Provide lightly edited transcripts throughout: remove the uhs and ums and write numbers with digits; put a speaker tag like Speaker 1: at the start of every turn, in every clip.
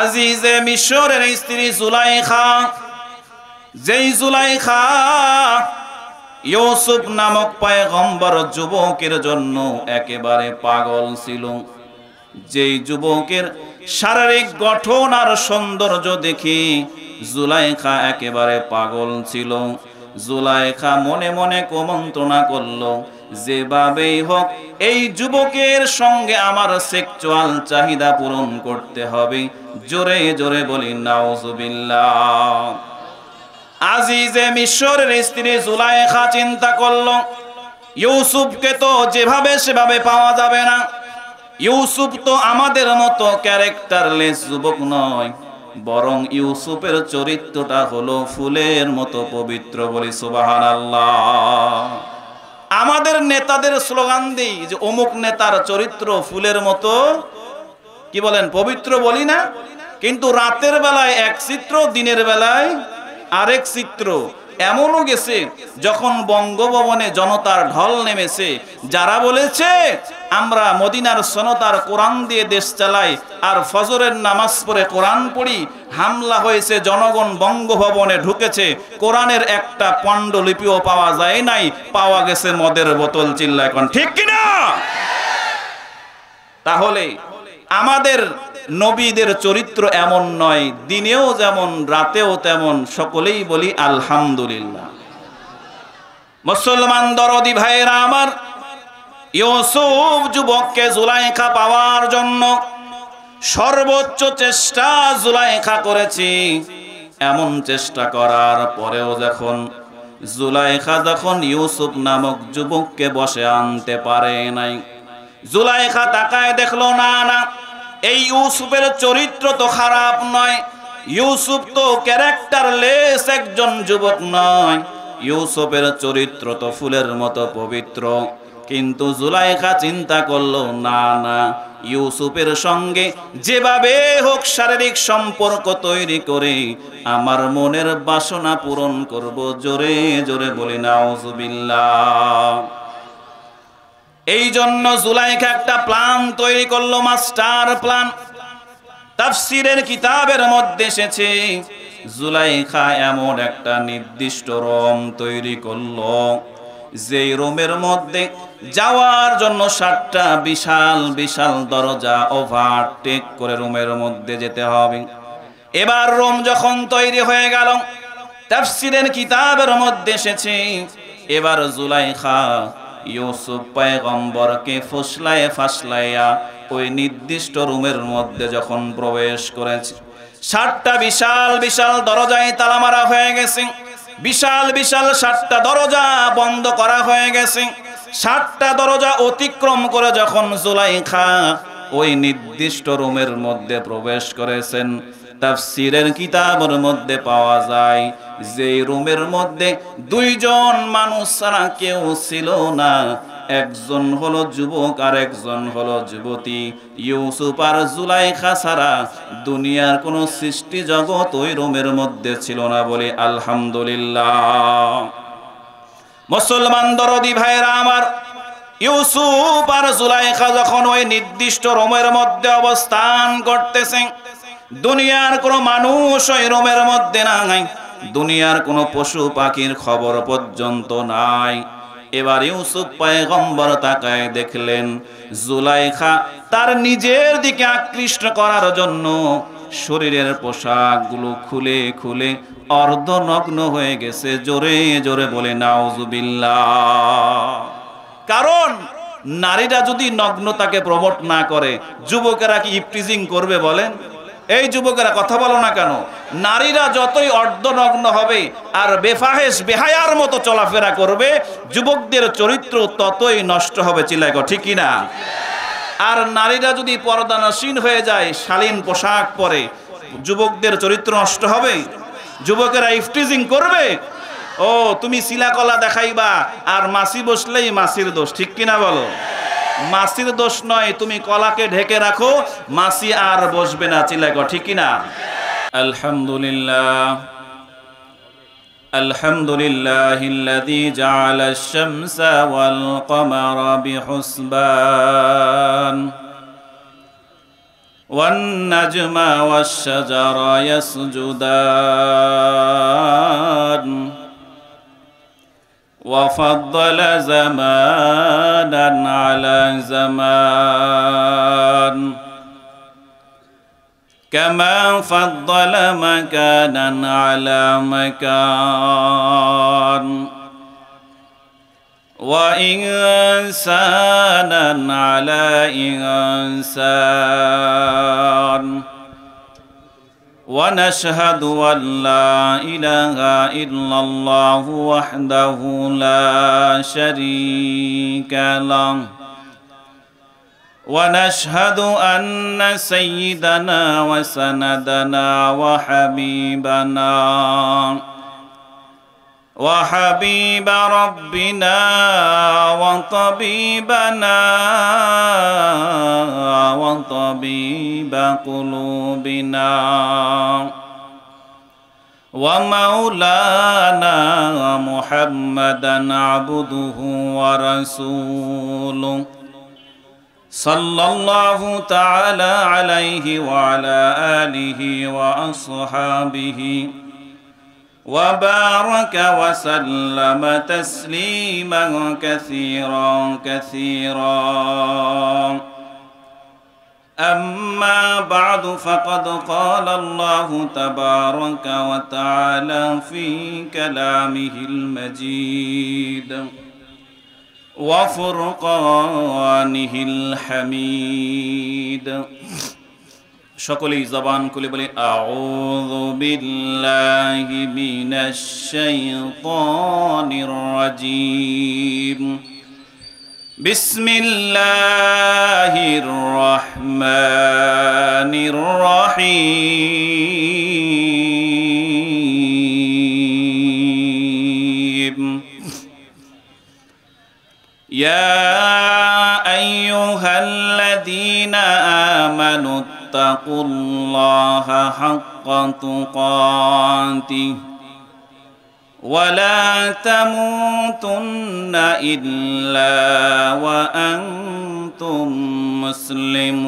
Speaker 1: আজিজে মিশরের স্ত্রী জুলাইখা, যেই জুলাইখা ইউসুফ নামক পয়গম্বর যুবকের জন্য একেবারে পাগল ছিল, যেই যুবকের শারীরিক গঠন আর সৌন্দর্য দেখে জুলাইখা একেবারে পাগল ছিল। জুলাইখা মনে মনে কুমন্ত্রণা করলো, যেভাবেই হোক এই যুবকের সঙ্গে আমার সেক্সুয়াল চাহিদা পূরণ করতে হবে। জোরে জোরে বলি নাউজুবিল্লাহ। আজিজে মিশরের স্ত্রী জুলাইখা চিন্তা করলো, ইউসুফকে তো যেভাবে সেভাবে পাওয়া যাবে না। ইউসুফ তো আমাদের মতো ক্যারেক্টারলেস যুবক নয়, বরং ইউসুফের চরিত্রটা হলো ফুলের মতো পবিত্র। বলি সুবহানাল্লাহ। আমাদের নেতাদের স্লোগান দিই যে অমুক নেতার চরিত্র ফুলের মতো কি বলেন পবিত্র বলি না, কিন্তু রাতের বেলায় এক চিত্র, দিনের বেলায় আরেক চিত্র। এমনও গেছে যখন বঙ্গভবনে জনতার ঢল নেমেছে, যারা বলেছে আমরা মদিনার সনতার কোরআন দিয়ে দেশ চালাই আর ফজরের নামাজ পড়ে কোরআন পড়ি, হামলা হয়েছে, জনগণ বঙ্গভবনে ঢুকেছে, কোরআনের একটা পাণ্ডুলিপিও পাওয়া যায় নাই, পাওয়া গেছে মদের বোতল। চিল্লা এখন ঠিক কিনা? তাহলে আমাদের নবীদের চরিত্র এমন নয়, দিনেও যেমন রাতেও তেমন। সকলেই বলি আলহামদুলিল্লাহ। মুসলমান দরদি ভাইরা আমার, ইউসুফ যুবককে জুলাইখা পাওয়ার জন্য সর্বোচ্চ চেষ্টা জুলাইখা করেছি। এমন চেষ্টা করার পরেও জুলাইখা যখন ইউসুফ নামক যুবককে বসে আনতে পারে নাই, জুলাইখা তাকায় দেখলো, না না, এই ইউসুফের চরিত্র তো খারাপ নয়, ইউসুফ তো ক্যারেক্টারলেস একজন যুবক নয়, ইউসুফের চরিত্র তো ফুলের মতো পবিত্র। কিন্তু জুলাইখা চিন্তা করলো, না না, ইউসুফের সঙ্গে যেভাবে হোক শারীরিক সম্পর্ক তৈরি করে আমার মনের বাসনা পূরণ করব। জোরে জোরে বলি নাউজুবিল্লাহ। এই জন্য জুলাইখা একটা প্ল্যান তৈরি করলো, মাস্টার প্ল্যান। তাফসীরের কিতাবের মধ্যে এসেছে জুলাইখা এমন একটা নির্দিষ্ট রুম তৈরি করলো, যেই রুমের মধ্যে যাওয়ার জন্য 7টা বিশাল বিশাল দরজা ওভারটেক করে রুমের মধ্যে যেতে হবে। এবার রুম যখন তৈরি হয়ে গেল, তাফসীরের কিতাবের মধ্যে এসেছে এবার জুলাইখা ইউসুফ পয়গম্বরকে ফুসলায়ে ফাসলাইয়া ওই নির্দিষ্ট রুমের মধ্যে যখন প্রবেশ করেছে, 7টা বিশাল বিশাল দরজায় তালা মারা হয়ে গেছে, বিশাল বিশাল 7টা দরজা বন্ধ করা হয়ে গেছে। 7টা দরজা অতিক্রম করে যখন জুলাইখা ওই নির্দিষ্ট রুমের মধ্যে প্রবেশ করেছেন, তাফসীরের কিতাবের মধ্যে পাওয়া যায় যে রুমের মধ্যে 2জন মানুষ ছাড়া কেউ ছিল না। একজন হলো যুবক আর একজন হলো যুবতী। ইউসুফ আর জুলাইখা ছাড়া দুনিয়ার কোনো সৃষ্টি জগৎ ওই রুমের মধ্যে ছিল না। বলে আলহামদুলিল্লাহ। মুসলমান দরদি ভাইরা আমার, ইউসুফ আর জুলাইখা যখন ওই নির্দিষ্ট রুমের মধ্যে অবস্থান করতেছে, দুনিয়ার কোনো মানুষ ওই রুমের মধ্যে নাই, দুনিয়ার কোনো পশু পাখির খবর পর্যন্ত নাই। এবার ইউসুফ পয়গম্বর তাকায় দেখলেন জুলাইখা তার নিজের দিকে আকৃষ্ট করার জন্য শরীরের পোশাকগুলো খুলে খুলে অর্ধনগ্ন হয়ে গেছে। জোরে জোরে বলে নাউজুবিল্লাহ। কারণ নারীরা যদি নগ্নতাকে প্রমোট না করে, যুবকেরা কি ইফটিজিং করবে বলেন? এই যুবকেরা কথা বলো না কেন? নারীরা যতই অর্ধনগ্ন হবে আর বেফাহেশ বেহায়ার মতো চলাফেরা করবে, যুবকদের চরিত্র ততই নষ্ট হবে। চিল্লায় ঠিক কিনা? আর নারীরা যদি পর্দানসীন হয়ে যায়, শালীন পোশাক পরে, যুবকদের চরিত্র নষ্ট হবে। যুবকেরা ইফটিজিং করবে। ও তুমি শিলাকলা দেখাইবা আর মাসি বসলেই মাসির দোষ। ঠিক কিনা বলো? মাসির দোষ নয়, তুমি কলাকে ঢেকে রাখো, মাসি আর বসবে না। চিল্লায় ঠিক কিনা? আলহামদুলিল্লাহ আলহামদুলিল্লাহিল্লাযী জাআলাশ শামসা ওয়াল কমারা বিহুসবান والنجم والشجر يسجدان وفضل زمانا على زمان كما فضل مكانا على مكان وإنسانا على إنسان ونشهد أن لا إله إلا الله وحده لا شريك له ونشهد أن سيدنا وسندنا وحبيب ربنا وطبيب قلوبنا ومولانا محمدا عبده ورسوله صلى الله تعالى عليه وعلى آله وأصحابه وبارك وسلم تسليما كثيرا أما بعد فقد قال الله تبارك وتعالى في كلامه المجيد وفرقانه الحميد সকলেই জবান খুলে বলি আউযু বিল্লাহি মিনাশ শাইতানির রাজীম বিসমিল্লাহির রহমানির রহিম ইয়া আইয়ুহাল্লাযীনা আমানু اتقوا الله حق تقاته ولا تموتن إلا وأنتم مسلمون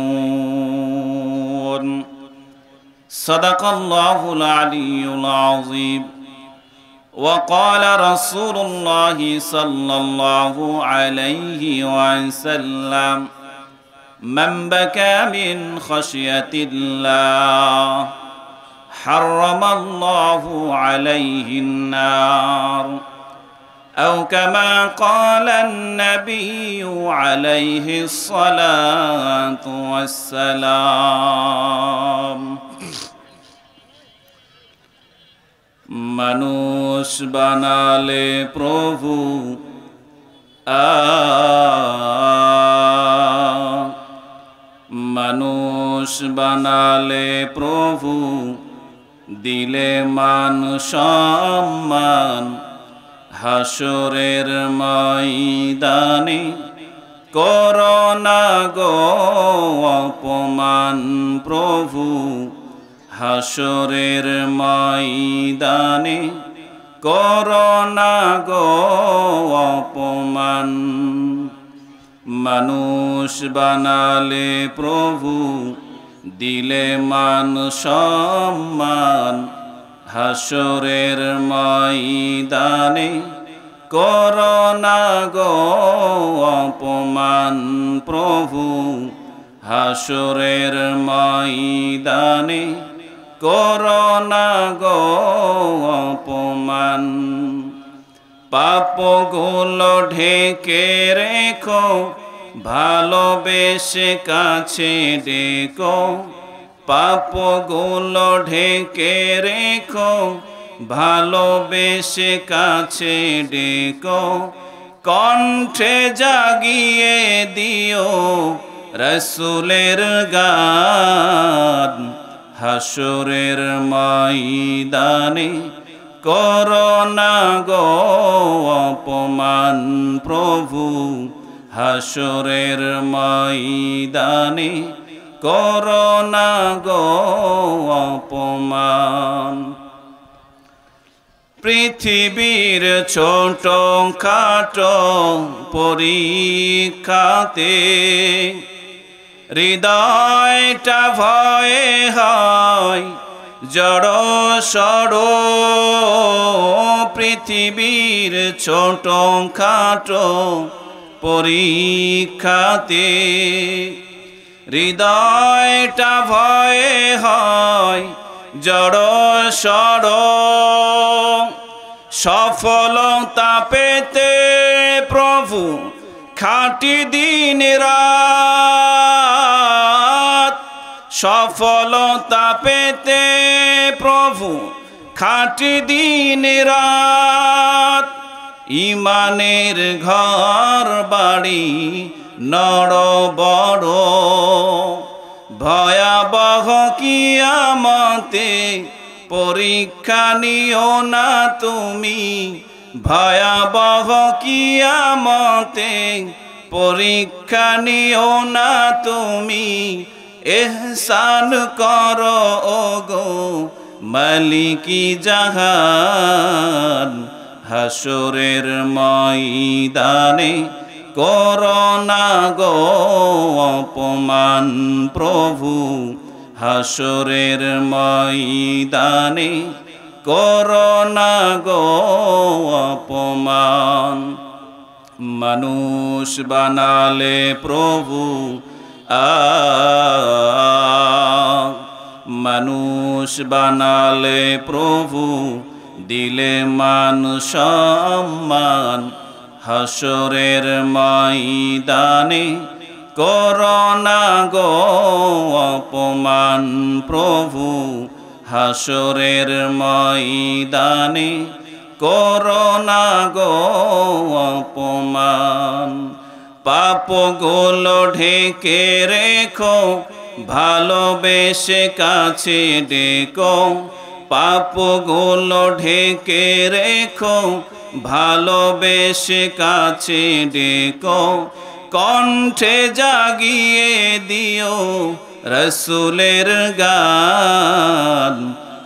Speaker 1: صدق الله العلي العظيم وقال رسول الله صلى الله عليه وسلم من بكى من خشية الله حرم الله عليه النار أو كما قال النبي عليه الصلاة والسلام মানুষ বানালে প্রভু মানুষ বানালে প্রভু দিলে মান সম্মান হাসরের ময়দানে করোনা গো অপমান প্রভু হাসরের ময়দানে করোনা গো অপমান মানুষ বানালে প্রভু দিলে মান সম্মান হাসরের ময়দানে করোনা গো অপমান প্রভু হাসরের ময়দানে করোনা গো অপমান পাপগুলো ঢেকে রেখো ভালোবেসে কাছে ডেকো পাপগুলো ঢেকে রেখো ভালোবেসে কাছে ডেকো কণ্ঠে জাগিয়ে দিও রসুলের গান হাসরের ময়দানে করোনা গো অপমান প্রভু হাসরের ময়দানে করোনা গো অপমান পৃথিবীর ছোট খাটো পরীক্ষাতে হৃদয়টা ভয়ে হয় জড় সড় পৃথিবীর ছোট খাটো পরীক্ষাতে। হৃদয়টা ভয়ে হয় জড় সড় সফলতা পেতে প্রভু খাঁটি দিন রাত। সফলতা পেতে প্রভু খাঁটি দিন রাত। ইমানের ঘর বাড়ি নড় বড় ভয়াবহ কিয়ামতে পরীক্ষা নিও না তুমি। ভয়াবহ কিয়ামতে পরীক্ষা নিও না তুমি। এহসান করো ওগো মালিকি জাহান। হাসরের ময়দানে করোনা গো অপমান প্রভু। হাসরের ময়দানে করোনা গো অপমান। মানুষ বানালে প্রভু মানুষ বানালে প্রভু দিলে মান সম্মান। হাসরের ময়দানে করোনা গো অপমান প্রভু। হাসরের ময়দানে করোনা গো অপমান। পাপগুলো ঢেকে রেখো ভালোবেসে কাছে ডেকো। পাপগুলো ঢেকে রেখো ভালোবেসে কাছে ডেকো। কণ্ঠে জাগিয়ে দিও রসুলের গান।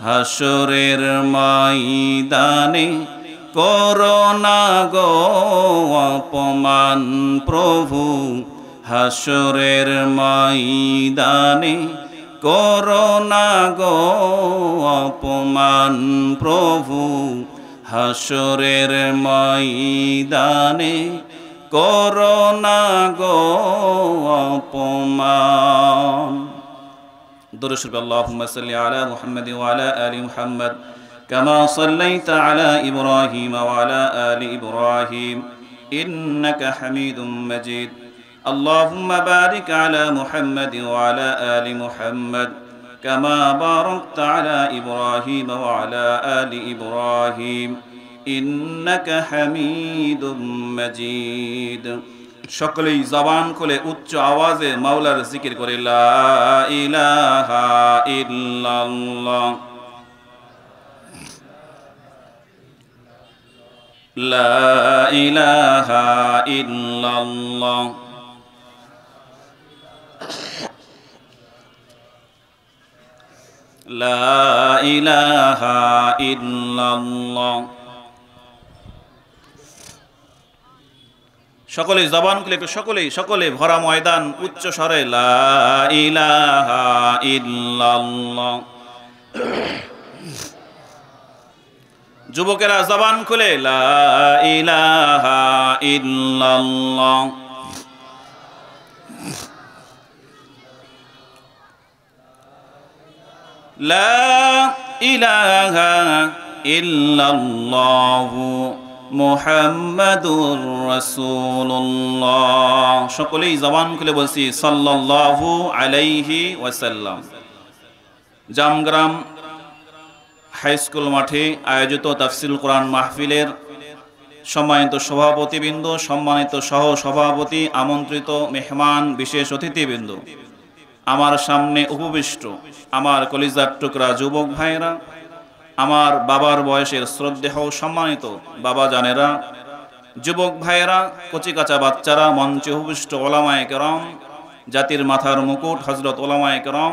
Speaker 1: হাসরের ময়দানে করোনা গো অপমান প্রভু। হাসরের ময়দানে করোনা গো অপমান প্রভু। হাসরের ময়দানে করোনা গো অপমান। দুরূদ শরীফ আল্লাহুম্মা সাল্লি আলা মুহাম্মাদ ওয়া আলা আলি মুহাম্মাদ কামা সাল্লাইতা আলা ইব্রাহিম ওয়া আলা আলি ইব্রাহিম ইন্নাকা হামিদুম মাজিদ। আল্লাহুম্মা বারিক আলা মুহাম্মাদ ওয়া আলা আলি মুহাম্মাদ কামা বারাকতা আলা ইব্রাহিম ওয়া আলা আলি ইব্রাহিম ইন্নাকা হামিদুম মাজিদ। সকলেই জবান খুলে উচ্চ আওয়াজে মাওলার জিকির করে লা ইলাহা ইল্লাল্লাহ লা ইলাহা ইল্লাল্লাহ লা ইলাহা ইল্লাল্লাহ। সকলে জবান খুলে সকলে ভরা ময়দান উচ্চ স্বরে লা ইলাহা ইল্লাল্লাহ। যুবকেরা জবান খুলে লা ইলাহা ইল্লাল্লাহ লা ইলাহা ইল্লাল্লাহু মুহাম্মাদুর রাসূলুল্লাহ। সকলেই জবান খুলে বলছি সাল্লাল্লাহু আলাইহি ওয়াসাল্লাম। জামগ্রাম হাই স্কুল মাঠে আয়োজিত তাফসীরুল কোরআন মাহফিলের সম্মানিত সভাপতিবৃন্দ, সম্মানিত সহ সভাপতি, আমন্ত্রিত মেহমান, বিশেষ অতিথিবৃন্দ, আমার সামনে উপবিষ্ট আমার কলিজার টুকরা যুবক ভাইয়েরা, আমার বাবার বয়সের শ্রদ্ধেয় সম্মানিত বাবা জানেরা, যুবক ভাইয়েরা, কচিকাচা বাচ্চারা, মঞ্চে উপবিষ্ট ওলামায়ে কেরাম, জাতির মাথার মুকুট হযরত ওলামায়ে কেরাম,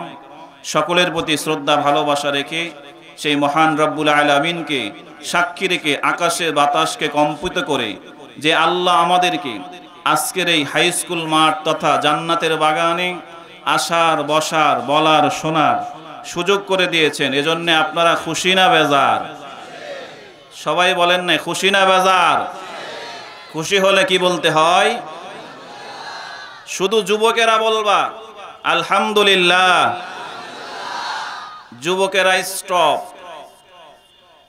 Speaker 1: সকলের প্রতি শ্রদ্ধা ভালোবাসা রেখে সেই মহান রব্বুল আলামিনকে সাক্ষী রেখে আকাশে বাতাসকে কম্পিত করে যে আল্লাহ আমাদেরকে আজকের এই হাই স্কুল মাঠ তথা জান্নাতের বাগানে আসার, বসার, বলার, শোনার সুযোগ করে দিয়েছেন। এজন্য আপনারা খুশি না বেজার? সবাই বলেন না খুশি না বেজার? খুশি হলে কি বলতে হয়? শুধু যুবকেরা বলবা আলহামদুলিল্লাহ। যুবকেরা স্টপ,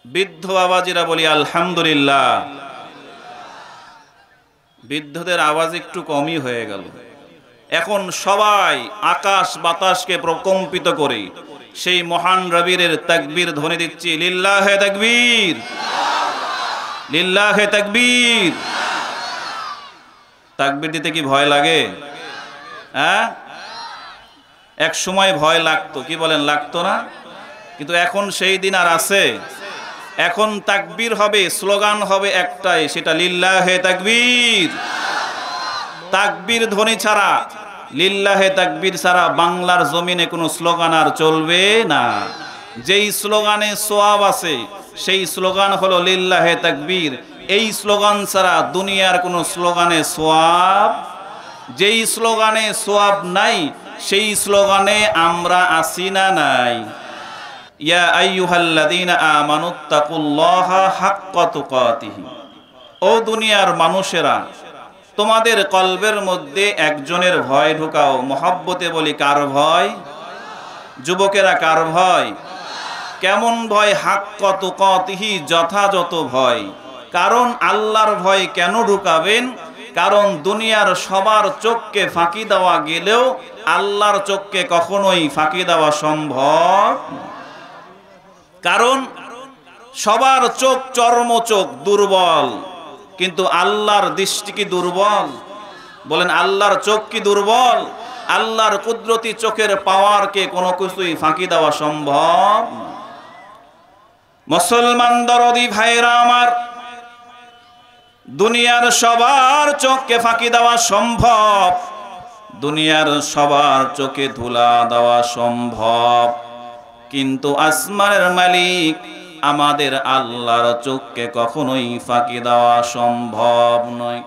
Speaker 1: বৃদ্ধ বাবাজিরা বলি আলহামদুলিল্লাহ। বৃদ্ধদের আওয়াজ একটু কমই হয়ে গেল। এখন সবাই আকাশ বাতাসকে প্রকম্পিত করে সেই মহান রবিরের তাকবীর ধ্বনি দিচ্ছি, লিল্লাহে তাকবীর, লিল্লাহে তাকবীর। তাকবীর দিতে কি ভয় লাগে? হ্যাঁ, এক সময় ভয় লাগতো, কি বলেন, লাগতো না? কিন্তু এখন সেই দিন আর আছে? এখন তাকবীর হবে, স্লোগান হবে একটাই, সেটা লিল্লাহে তাকবীর। তাকবীর ধ্বনি ছাড়া, লিল্লাহে তাকবীর ছাড়া বাংলার জমিনে কোনো স্লোগান আর চলবে না। যেই স্লোগানে সোয়াব আছে সেই স্লোগান হলো লিল্লাহে তাকবীর। এই স্লোগান ছাড়া দুনিয়ার কোনো স্লোগানে সোয়াব, যেই স্লোগানে সোয়াব নাই সেই স্লোগানে আমরা আছি না নাই? ইয়া আইয়ুহাল্লাযীনা আমানুত্তাকুল্লাহা হাক্কা তুকাতিহি। ও দুনিয়ার মানুষেরা, তোমাদের কলবের মধ্যে একজনের ভয় ঢুকাও। মহব্বতে বলি কার ভয়? যুবকেরা কার ভয়? কেমন ভয়? হাক্কা তুকাতিহি, যথাযথ ভয়। কারণ আল্লাহর ভয় কেন ঢুকাবেন? কারণ দুনিয়ার সবার চোখকে ফাঁকি দেওয়া গেলেও আল্লাহর চোখকে কখনোই ফাঁকি দেওয়া সম্ভব। কারণ সবার চোখ চর্ম চোখ, দুর্বল, কিন্তু আল্লাহর দৃষ্টি কি দুর্বল? বলেন আল্লাহর চোখ কি দুর্বল? আল্লাহর কুদরতি চোখের পাওয়ারকে কোনো কিছুই ফাঁকি দেওয়া সম্ভব। মুসলমান দরদি ভাইরা আমার, দুনিয়ার সবার চোখকে ফাঁকি দেওয়া সম্ভব, দুনিয়ার সবার চোখে ধুলা দেওয়া সম্ভব, কিন্তু আসমানের মালিক আমাদের আল্লাহর চোখকে কখনোই ফাঁকি দেওয়া সম্ভব নয়।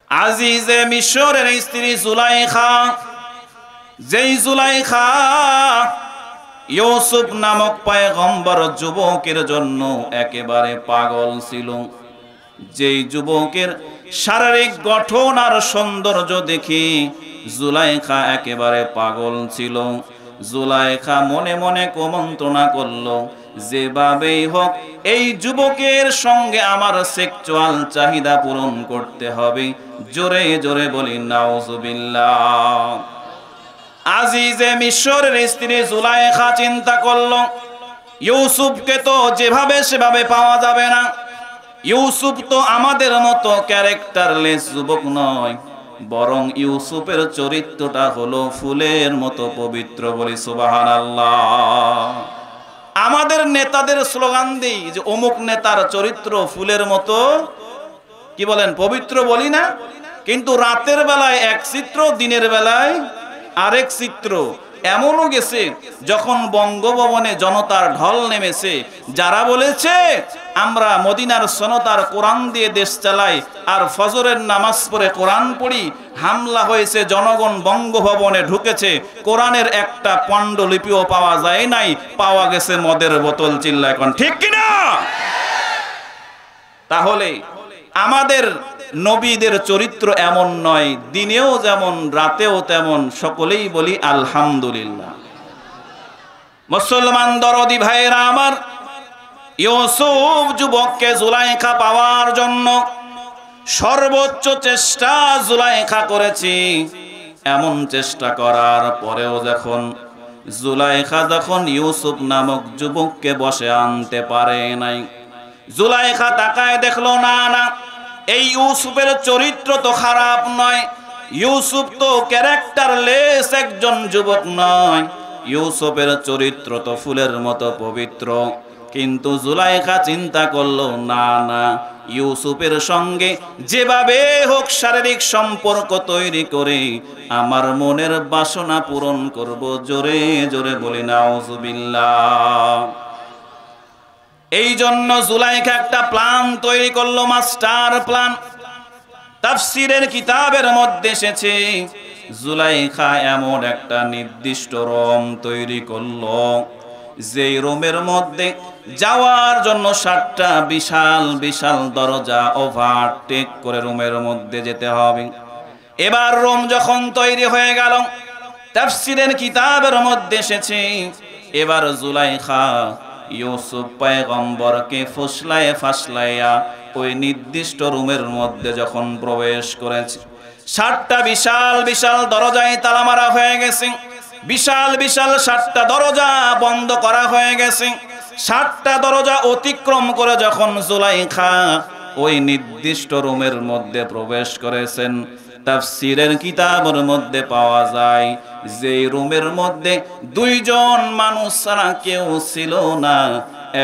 Speaker 1: আজিজে মিশরের স্ত্রী জুলাইখা, যেই জুলাইখা ইউসুফ নামক পয়গম্বর যুবকের জন্য একেবারে পাগল ছিল, যেই যুবকের শারীরিক গঠন আর সৌন্দর্য দেখি জুলাইখা একেবারে পাগল ছিল। জুলাইখা মনে মনে কুমন্ত্রণা করলো, যেভাবেই হোক এই যুবকের সঙ্গে আমার সেক্সুয়াল চাহিদা পূরণ করতে হবে। জোরে জোরে বলি নাউজুবিল্লাহ। আজিজে মিশরের স্ত্রী জুলাইখা চিন্তা করলো, ইউসুফকে তো যেভাবে সেভাবে পাওয়া যাবে না। ইউসুফ তো আমাদের মতো ক্যারেক্টারলেস যুবক নয়, বরং ইউসুফের চরিত্রটা হলো ফুলের মতো পবিত্র। বলি সুবহানাল্লাহ। আমাদের নেতাদের স্লোগান দিই যে অমুক নেতার চরিত্র ফুলের মতো, কি বলেন, পবিত্র বলি না? কিন্তু রাতের বেলায় এক চিত্র, দিনের বেলায় আরেক চিত্র। এমনও গেছে যখন বঙ্গভবনে জনতার ঢল নেমেছে, যারা বলেছে আমরা মদিনার সনতার কোরআন দিয়ে দেশ চালাই আর ফজরের নামাজ পড়ে কোরআন পড়ি, হামলা হয়েছে, জনগণ বঙ্গভবনে ঢুকেছে, কোরআনের একটা পাণ্ডুলিপিও পাওয়া যায় নাই, পাওয়া গেছে মদের বোতল। চিল্লা এখন ঠিক কিনা? তাহলে আমাদের নবীদের চরিত্র এমন নয়, দিনেও যেমন রাতেও তেমন। সকলেই বলি আলহামদুলিল্লাহ। মুসলমান দরদি ভাইরা আমার, ইউসুফ যুবককে জুলাইখা পাওয়ার জন্য সর্বোচ্চ চেষ্টা জুলাইখা করেছি। এমন চেষ্টা করার পরেও যখন জুলাইখা ইউসুফ নামক যুবককে বসে আনতে পারে নাই, জুলাইখা তাকায় দেখলো, না না, এই ইউসুফের চরিত্র তো খারাপ নয়, ইউসুফ তো ক্যারেক্টারলেস একজন যুবক নয়, ইউসুফের চরিত্র তো ফুলের মতো পবিত্র। কিন্তু জুলাইখা চিন্তা করলো, না না, ইউসুফের সঙ্গে যেভাবে হোক শারীরিক সম্পর্ক তৈরি করে আমার মনের বাসনা পূরণ করব। জোরে জোরে বলি নাউজুবিল্লাহ। এই জন্য জুলাইখা একটা প্ল্যান তৈরি করলো, মাস্টার প্ল্যান। তাফসীরের কিতাবের মধ্যে এসেছে জুলাইখা এমন একটা নির্দিষ্ট রুম তৈরি করলো, যেই রুমের মধ্যে যাওয়ার জন্য 7টা বিশাল বিশাল দরজা ওভারটেক করে রুমের মধ্যে যেতে হবে। এবার রুম যখন তৈরি হয়ে গেল, তাফসীরের কিতাবের মধ্যে এসেছে, এবার জুলাইখা ইউসুফ পয়গম্বরকে ফাসলাইয়া ওই নির্দিষ্ট রুমের মধ্যে যখন প্রবেশ করেছে, 7টা বিশাল বিশাল দরজায় তালা মারা হয়ে গেছে, বিশাল বিশাল 7টা দরজা বন্ধ করা হয়ে গেছে। 7টা দরজা অতিক্রম করে যখন জুলাইখা ওই নির্দিষ্ট রুমের মধ্যে প্রবেশ করেছেন, তাফসীরের কিতাবের মধ্যে পাওয়া যায় যে রুমের মধ্যে 2জন মানুষ ছাড়া কেউ ছিল না।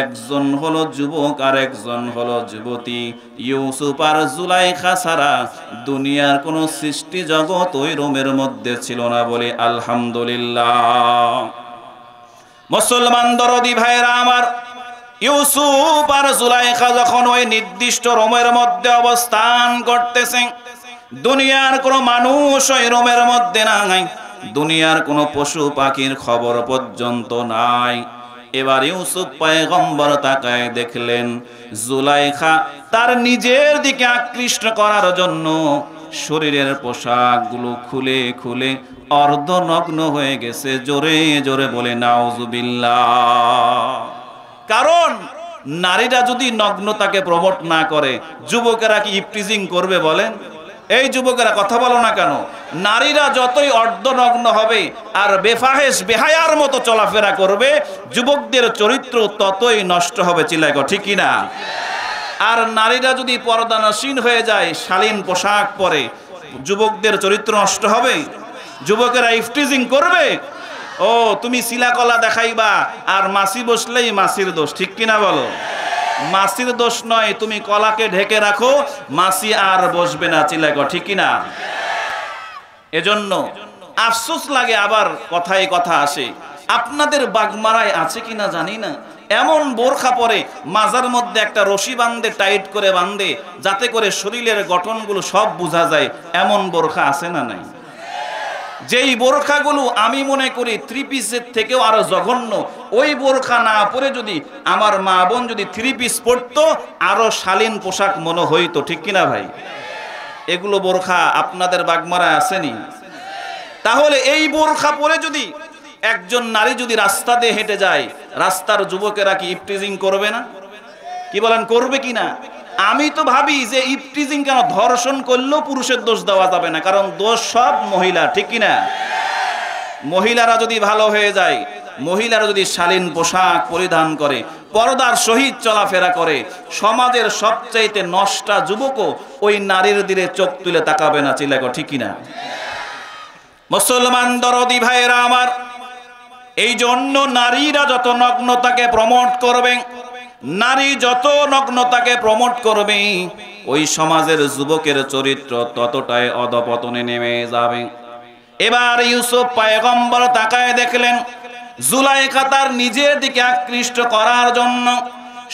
Speaker 1: একজন হলো যুবক আর একজন হলো যুবতী। ইউসুফ আর জুলাইখা ছাড়া দুনিয়ার কোনো সৃষ্টি জগৎ ওই রুমের মধ্যে ছিল না বলে আলহামদুলিল্লাহ। মুসলমান দরদি ভাইরা আমার, ইউসুফ আর জুলাইখা যখন ওই নির্দিষ্ট রুমের মধ্যে অবস্থান করতেছেন, দুনিয়ার কোনো মানুষ ওই রুমের মধ্যে নাই, দুনিয়ার কোনো পশু পাখির খবর পর্যন্ত নাই। এবার ইউসুফ পয়গম্বর তাকায় দেখলেন জুলাইখা তার নিজের দিকে আকৃষ্ট করার জন্য শরীরের পোশাকগুলো খুলে খুলে অর্ধনগ্ন হয়ে গেছে। জোরে জোরে বলে নাউজুবিল্লাহ। কারণ নারীরা যদি নগ্নতাকে প্রমোট না করে, যুবকেরা কি ইফটিজিং করবে বলেন? এই যুবকেরা কথা বলো না কেন? নারীরা যতই অর্ধনগ্ন হবে আর বেফাহেশ বেহায়ার মতো চলাফেরা করবে, যুবকদের চরিত্র ততই নষ্ট হবে। চিল্লায় গো, ঠিক কিনা? আর নারীরা যদি পর্দানসীন হয়ে যায়, শালীন পোশাক পরে, যুবকদের চরিত্র নষ্ট হবে। যুবকেরা ইফটিজিং করবে, ও তুমি শিলাকলা দেখাইবা আর মাসি বসলেই মাসির দোষ, ঠিক কিনা বলো? মাসির দোষ নয়, তুমি কলাকে ঢেকে রাখো, মাসি আর বসবে না। চিল্লায় গো, ঠিক কিনা? এজন্য আফসোস লাগে, আবার কথায় কথা আসে, আপনাদের বাগমারায় আছে কিনা জানি না, এমন বোরখা পরে মাজার মধ্যে একটা রশি বাঁধে, টাইট করে বাঁধে, যাতে করে শরীরের গঠনগুলো সব বোঝা যায়। এমন বোরখা আছে না নাই? যেই বোরখাগুলো আমি মনে করি 3 পিসের থেকেও আরো জঘন্য, ওই বোরখা না পরে যদি আমার মা বোন যদি 3 পিস পরতো, আরো শালীন পোশাক মনে হইতো, ঠিক কিনা ভাই? এগুলো বোরখা আপনাদের বাগমারায় আসেনি? তাহলে এই বোরখা পরে যদি একজন নারী যদি রাস্তা দিয়ে হেঁটে যায়, রাস্তার যুবকেরা কি ইফটিজিং করবে না? কি বলেন, করবে কিনা? আমি তো ভাবি যে ইফটিজিং কেন, ধর্ষণ করলেও পুরুষের দোষ দেওয়া যাবে না, কারণ দোষ সব মহিলা, ঠিক কিনা? মহিলারা যদি ভালো হয়ে যায়, মহিলারা যদি শালীন পোশাক পরিধান করে, পর্দার সহিত চলাফেরা করে, সমাজের সবচাইতে নষ্টা যুবকও ওই নারীর দিকে চোখ তুলে তাকাবে না। চিল্লায় গো, ঠিক কিনা? মুসলমান দরদি ভাইরা আমার, এই জন্য নারীরা যত নগ্নতাকে প্রমোট করবে, নারী যত নগ্নতাকে প্রমোট করবে, ওই সমাজের যুবকের চরিত্র ততটাই অধপতনে নেমে যাবে। এবার ইউসুফ পয়গম্বর তাকায় দেখলেন জুলাইখা তার নিজের দিকে আকৃষ্ট করার জন্য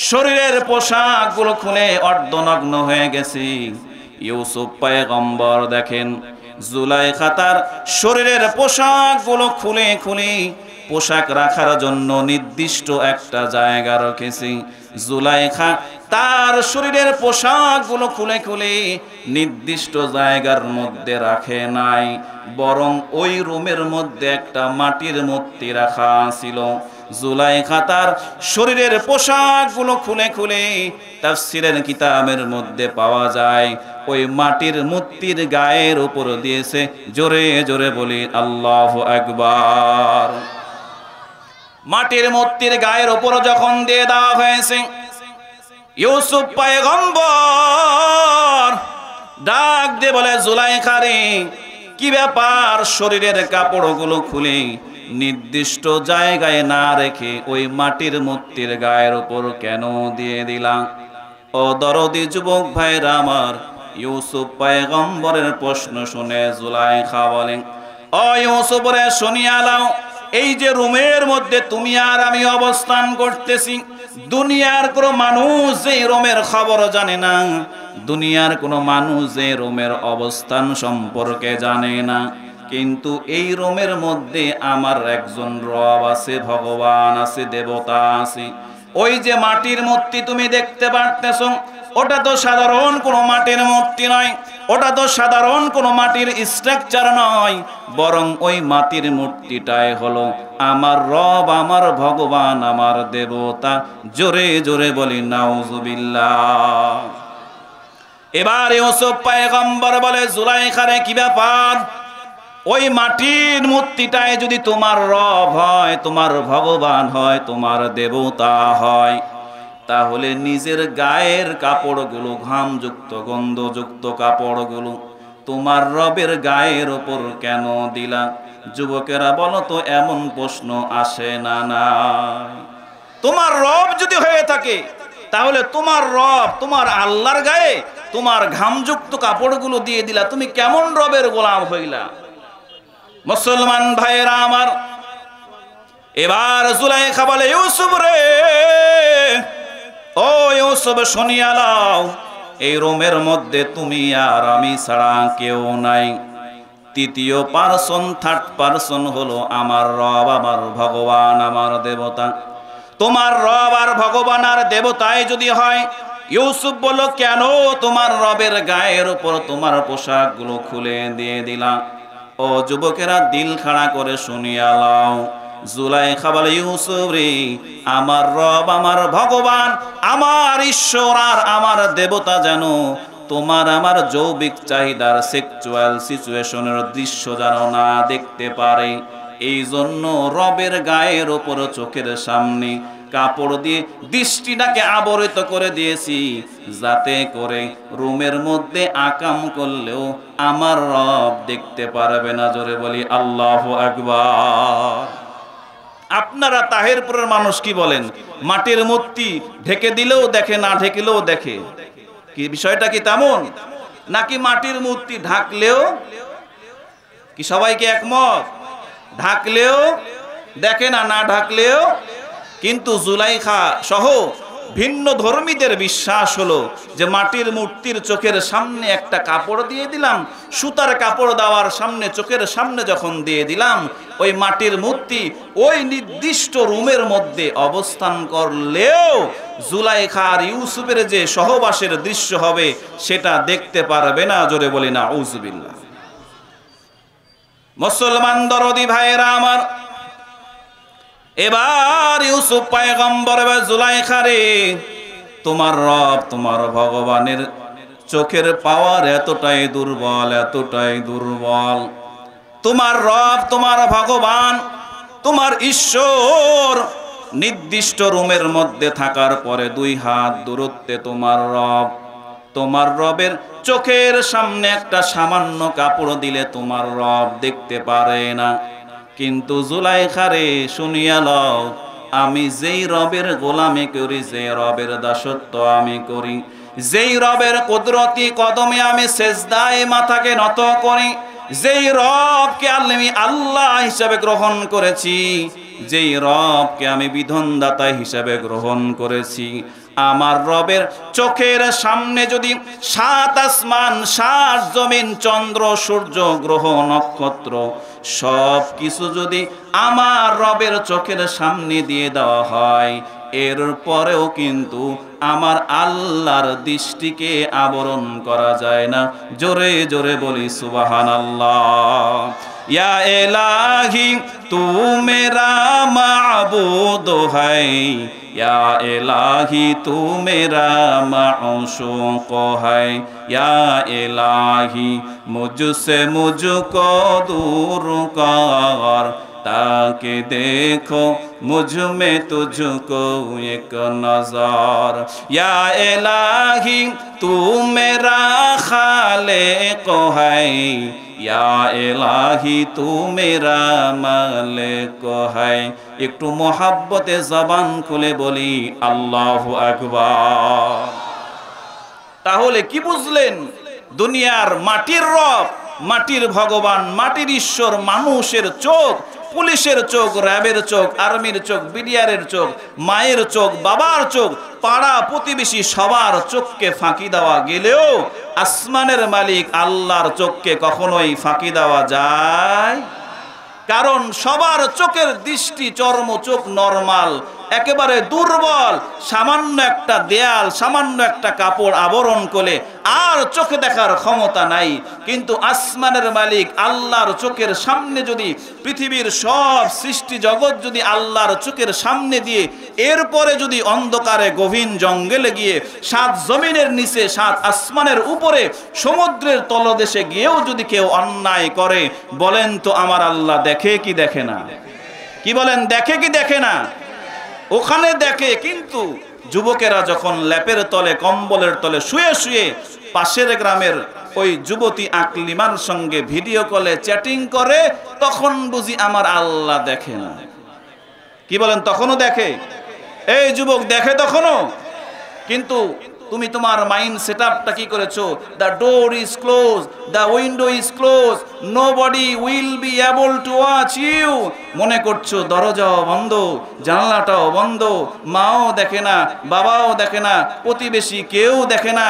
Speaker 1: শরীরের পোশাকগুলো খুলে অর্ধনগ্ন হয়ে গেছে। ইউসুফ পয়গম্বর দেখেন জুলাইখা তার শরীরের পোশাকগুলো খুলে খুলে পোশাক রাখার জন্য নির্দিষ্ট একটা জায়গা রেখেছে। জুলাইখা তার শরীরের পোশাকগুলো খুলে খুলে নির্দিষ্ট জায়গার মধ্যে রাখে নাই, বরং ওই রুমের মধ্যে একটা মাটির মূর্তি রাখা ছিল। জুলাইখা তার শরীরের পোশাকগুলো খুলে খুলে তাফসীরের কিতাবের মধ্যে পাওয়া যায় ওই মাটির মূর্তির গায়ের উপর দিয়েছে। জোরে জোরে বলি আল্লাহু আকবার। মাটির মূর্তির গায়ের উপর যখন দিয়ে দেওয়া হয়েছে, ইউসুফ পয়গম্বর ডাক দিয়ে বলে, জুলাইখা রে, কি ব্যাপার? শরীরের কাপড়গুলো খুলে নির্দিষ্ট জায়গায় না রেখে ওই মাটির মূর্তির গায়ের উপর কেন দিয়ে দিলাম? ও দরদি যুবক ভাইরা আমার, ইউসুফ পয়গম্বরের প্রশ্ন শুনে জুলাইখা বলেন, ও ইউসুফ রে, শুনিয়া লাও, এই যে রুমের মধ্যে তুমি আর আমি অবস্থান করতেছি, দুনিয়ার কোনো মানুষ যে রুমের খবর জানে না, দুনিয়ার কোনো মানুষ যে রুমের অবস্থান সম্পর্কে জানে না। কিন্তু এই রুমের মধ্যে আমার একজন রব আছে, ভগবান আছে, দেবতা আছে। ওই যে মাটির মূর্তি তুমি দেখতে পারতেছো, ওটা তো সাধারণ কোনো মাটির মূর্তি নয়, ওটা তো সাধারণ কোনো মাটির স্ট্রাকচার নয়, বরং ওই মাটির মূর্তিটাই হলো আমার রব, আমার ভগবান, আমার দেবতা। জোরে জোরে বলি নাউজুবিল্লাহ। এবার ইউসুফ পয়গম্বর বলে, জুলাইখারে কি ব্যাপার? ওই মাটির মূর্তিটাই যদি তোমার রব হয়, তোমার ভগবান হয়, তোমার দেবতা হয়, তাহলে নিজের গায়ের কাপড়গুলো, ঘামযুক্ত গন্ধযুক্ত কাপড়গুলো তোমার রবের গায়ের ওপর কেন দিলা? যুবকেরা বলো তো, এমন প্রশ্ন আসে না? নাই। তোমার রব যদি হয়ে থাকে, তাহলে তোমার রব তোমার আল্লাহর গায়ে তোমার ঘামযুক্ত কাপড়গুলো দিয়ে দিলা, তুমি কেমন রবের গোলাম হইলা? মুসলমান ভাইয়েরা আমার, এবার জুলাইখা বলে, ইউসুফ রে, ও ইউসুফ শুনিয়া লাও, এই রুমের মধ্যে তুমি আর আমি ছাড়া কেউ নাই। তৃতীয় পারসন, থার্ড পারসন হলো আমার রব, আমার ভগবান, আমার দেবতা। তোমার রব আর ভগবান আর দেবতাই যদি হয়, ইউসুফ বলল, কেন তোমার রবের গায়ের উপর তোমার পোশাকগুলো খুলে দিয়ে দিলা? ও যুবকেরা, দিল খাড়া করে শুনিয়া লাও। জুলাইখা বলে, ইউসুফ রে, আমার রব, আমার ভগবান, আমার ঈশ্বর আর আমার দেবতা যেন তোমার আমার যৌবিক চাহিদার সেক্সুয়াল সিচুয়েশনের দৃশ্য যেন না দেখতে পারে, এই জন্য রবের গায়ের ওপর চোখের সামনে কাপড় দিয়ে দৃষ্টিটাকে আবরিত করে দিয়েছি, যাতে করে রুমের মধ্যে আকাম করলেও আমার রব দেখতে পারবে না। জোরে বলি আল্লাহু আকবার। আপনারা তাহেরপুরের মানুষ কি বলেন? মাটির মূর্তি ঢেকে দিলেও দেখে, না ঢেকেলেও দেখে, কি বিষয়টা কি তেমন? নাকি মাটির মূর্তি ঢাকলেও, কি সবাইকে একমত? ঢাকলেও দেখে না, না ঢাকলেও? কিন্তু জুলাইখা সহ ভিন্ন ধর্মীদের বিশ্বাস হলো যে মাটির মূর্তির চোখের সামনে একটা কাপড় দিয়ে দিলাম, সুতার কাপড় দেওয়ার সামনে, চোখের সামনে যখন দিয়ে দিলাম, ওই মাটির মূর্তি ওই নির্দিষ্ট রুমের মধ্যে অবস্থান করলেও জুলাইখা আর ইউসুফের যে সহবাসের দৃশ্য হবে সেটা দেখতে পারবে না। জোরে বলি না আউযুবিল্লাহ। মুসলমান দরদি ভাইয়েরা আমার, এবার ইউসুফ পয়গম্বর বা জুলাইখা রে, তোমার রব, তোমার ভগবানের চোখের পাওয়ার এতটাই দুর্বল, এতটাই দুর্বল। তোমার রব, তোমার ভগবান, তোমার ঈশ্বর নির্দিষ্ট রুমের মধ্যে থাকার পরে 2 হাত দূরত্বে তোমার রব, তোমার রবের চোখের সামনে একটা সামান্য কাপড় দিলে তোমার রব দেখতে পারে না। কিন্তু জুলাইখা রে, শুনিয়া লও, আমি যেই রবের গোলামি করি, যে রবের দাসত্ব আমি করি, যেই রবের কুদরতি কদমে আমি সেজদায় মাথাকে নত করি, যেই রবকে আমি আল্লাহ হিসাবে গ্রহণ করেছি, যেই রবকে আমি বিধানদাতা হিসাবে গ্রহণ করেছি, আমার রবের চোখের সামনে যদি 7 আসমান, 7 জমিন, চন্দ্র, সূর্য, গ্রহ, নক্ষত্র সব কিছু যদি আমার রবের চোখের সামনে দিয়ে দেওয়া হয়, এরপরেও কিন্তু আমার আল্লাহর দৃষ্টিকে আবরণ করা যায় না। জোরে জোরে বলি সুবহানাল্লাহ। या इलाही तू मेरा माबूद है, या इलाही तू मेरा माशूक है, या इलाही मुझसे मुझको दूर कर, ताकि देखो मुझ में तुझको एक नजर, या इलाही तू मेरा खालिक है, या इलाही तू मेरा मालिक है। একটু মোহাব্বতে জবান খুলে বলি আল্লাহু আকবার। তাহলে কি বুঝলেন? দুনিয়ার মাটির রব, মাটির ভগবান, মাটির ঈশ্বর মানুষের চোখ পুলিশের চোখ, র্যাবের চোখ, আর্মির চোখ, বিডিআরের চোখ, মায়ের চোখ, বাবার চোখ, পাড়া প্রতিবেশী সবার চোখকে ফাঁকি দেওয়া গেলেও আসমানের মালিক আল্লাহর চোখকে কখনোই ফাঁকি দেওয়া যায়? কারণ সবার চোখের দৃষ্টি, চর্ম চোখ নরমাল, একেবারে দুর্বল। সামান্য একটা দেয়াল, সামান্য একটা কাপড় আবরণ করে আর চোখে দেখার ক্ষমতা নাই। কিন্তু আসমানের মালিক আল্লাহর চোখের সামনে যদি পৃথিবীর সব সৃষ্টি জগৎ যদি আল্লাহর চোখের সামনে দিয়ে এরপরে যদি অন্ধকারে গভীর জঙ্গলে গিয়ে 7 জমিনের নিচে 7 আসমানের উপরে সমুদ্রের তলদেশে গিয়েও যদি কেউ অন্যায় করে, বলেন তো আমার আল্লাহ দেখে কি দেখে না? কি বলেন, দেখে কি দেখে না? ওখানে দেখে। কিন্তু যুবকেরা যখন ল্যাপের তলে, কম্বলের তলে শুয়ে শুয়ে পাশের গ্রামের ওই যুবতী আকলিমার সঙ্গে ভিডিও কলে চ্যাটিং করে, তখন বুঝি আমার আল্লাহ দেখে না? কি বলেন, তখনও দেখে? এই যুবক, দেখে তখনও। কিন্তু তুমি তোমার মাইন্ড সেটআপটা কি করেছো? The door is close, the window is close, nobody will be able to watch you. মনে করছো দরজাও বন্ধ, জানলাটাও বন্ধ, মাও দেখে না, বাবাও দেখে না, প্রতিবেশী কেউ দেখে না।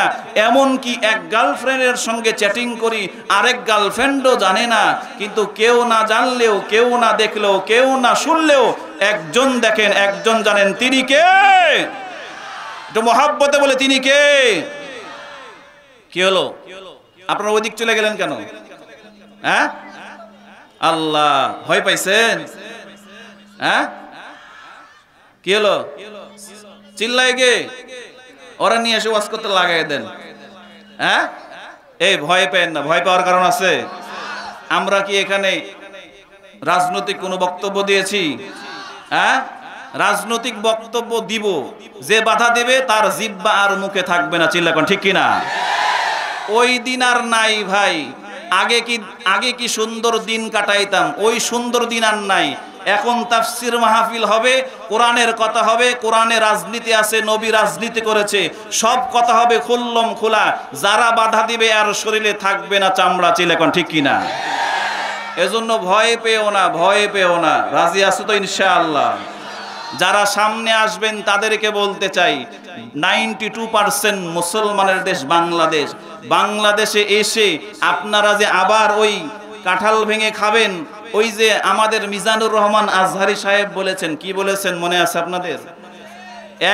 Speaker 1: এমন কি এক গার্লফ্রেন্ডের সঙ্গে চ্যাটিং করি, আরেক গার্লফ্রেন্ডও জানে না। কিন্তু কেউ না জানলেও, কেউ না দেখলেও, কেউ না শুনলেও একজন দেখেন, একজন জানেন, তিনি কে? মহাব্বতে বলে, তিনি কে? কি হলো? আপনারা ওইদিক চলে গেলেন কেন? হ্যাঁ, আল্লাহ, ভয় পাইছেন? হ্যাঁ, কি হলো? চিল্লাই গে, ওরা নিয়ে এসে ওয়াজ করতে লাগাই দেন। হ্যাঁ, এই ভয় পেন না, ভয় পাওয়ার কারণ আছে। আমরা কি এখানে রাজনৈতিক কোনো বক্তব্য দিয়েছি? হ্যাঁ, রাজনৈতিক বক্তব্য দিব, যে বাধা দেবে তার জিহ্বা আর মুখে থাকবে না। চিল্লা কোন ঠিক কিনা? ওই দিন আর নাই ভাই। আগে কি সুন্দর দিন কাটাইতাম, ওই সুন্দর দিন আর নাই। এখন তাফসির মাহফিল হবে, কোরআনের কথা হবে, কোরআনে রাজনীতি আছে, নবী রাজনীতি করেছে, সব কথা হবে খুল্লম খোলা। যারা বাধা দিবে আর শরীরে থাকবে না চামড়া। চিল্লা কোন ঠিক কিনা? এজন্য ভয় পেও না, ভয় পেও না। রাজি আছো তো ইনশাআল্লাহ? যারা সামনে আসবেন তাদেরকে বলতে চাই, 92% মুসলমানের দেশ বাংলাদেশ। বাংলাদেশে এসে আপনারা যে আবার ওই কাঁঠাল ভেঙে খাবেন, ওই যে আমাদের মিজানুর রহমান আজহারি সাহেব বলেছেন, কি বলেছেন মনে আছে আপনাদের?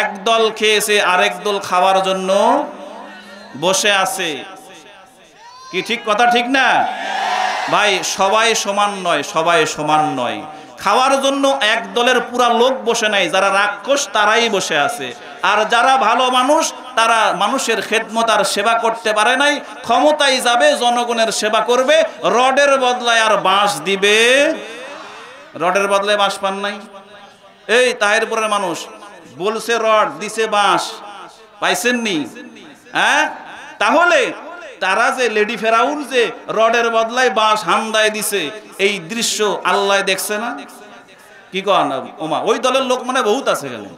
Speaker 1: এক দল খেয়েছে, আরেক দল খাওয়ার জন্য বসে আছে। কি ঠিক কথা, ঠিক না ভাই? সবাই সমান নয়, সবাই সমান নয়। খাওয়ার জন্য এক দলের পুরা লোক বসে নাই, যারা রাক্ষস তারাই বসে আছে। আর যারা ভালো মানুষ, তারা মানুষের খেদমত আর সেবা করতে পারে নাই, ক্ষমতায় যাবে, জনগণের সেবা করবে, রডের বদলায় আর বাঁশ দিবে। রডের বদলায় বাঁশ পান নাই? এই তাহিরপুরের মানুষ বলছে রড, দিছে বাঁশ, পাইছেননি? হ্যাঁ, তাহলে তারা যে লেডি ফেরাউন যে রডের বদলায় বাঁশ হামদায় দিছে, এই দৃশ্য আল্লাহ দেখছে না? কি কন ওমা, ওই দলের লোক মানে বহুত আছে এখানে।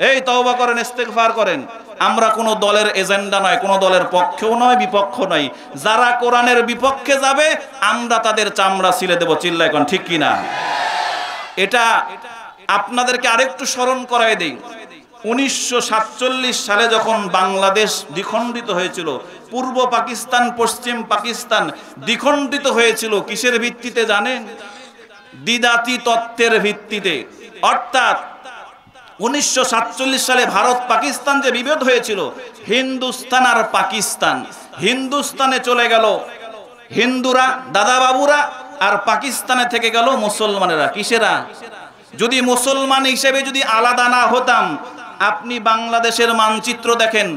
Speaker 1: এই তওবা করেন, ইস্তেগফার করেন। আমরা কোনো দলের এজেন্ডা নয়, কোনো দলের পক্ষেও নয়, বিপক্ষ নয়। যারা কোরআনের বিপক্ষে যাবে আমরা তাদের চামড়া ছিলে দেব। চিল্লায় কোন ঠিক কিনা? এটা আপনাদেরকে আরেকটু স্মরণ করাই দেই। 1947 সালে যখন বাংলাদেশ দ্বিখণ্ডিত হয়েছিল, পূর্ব পাকিস্তান পশ্চিম পাকিস্তান দ্বিখণ্ডিত হয়েছিল কিসের ভিত্তিতে জানেন? দ্বিজাতি তত্ত্বের ভিত্তিতে। অর্থাৎ 1947 সালে ভারত পাকিস্তান যে বিভেদ হয়েছিল, হিন্দুস্তান আর পাকিস্তান, হিন্দুস্তানে চলে গেল হিন্দুরা, দাদা বাবুরা, আর পাকিস্তানে থেকে গেল মুসলমানেরা। কিসেরা? যদি মুসলমান হিসেবে যদি আলাদা না হতাম, আপনি বাংলাদেশের মানচিত্র দেখেন,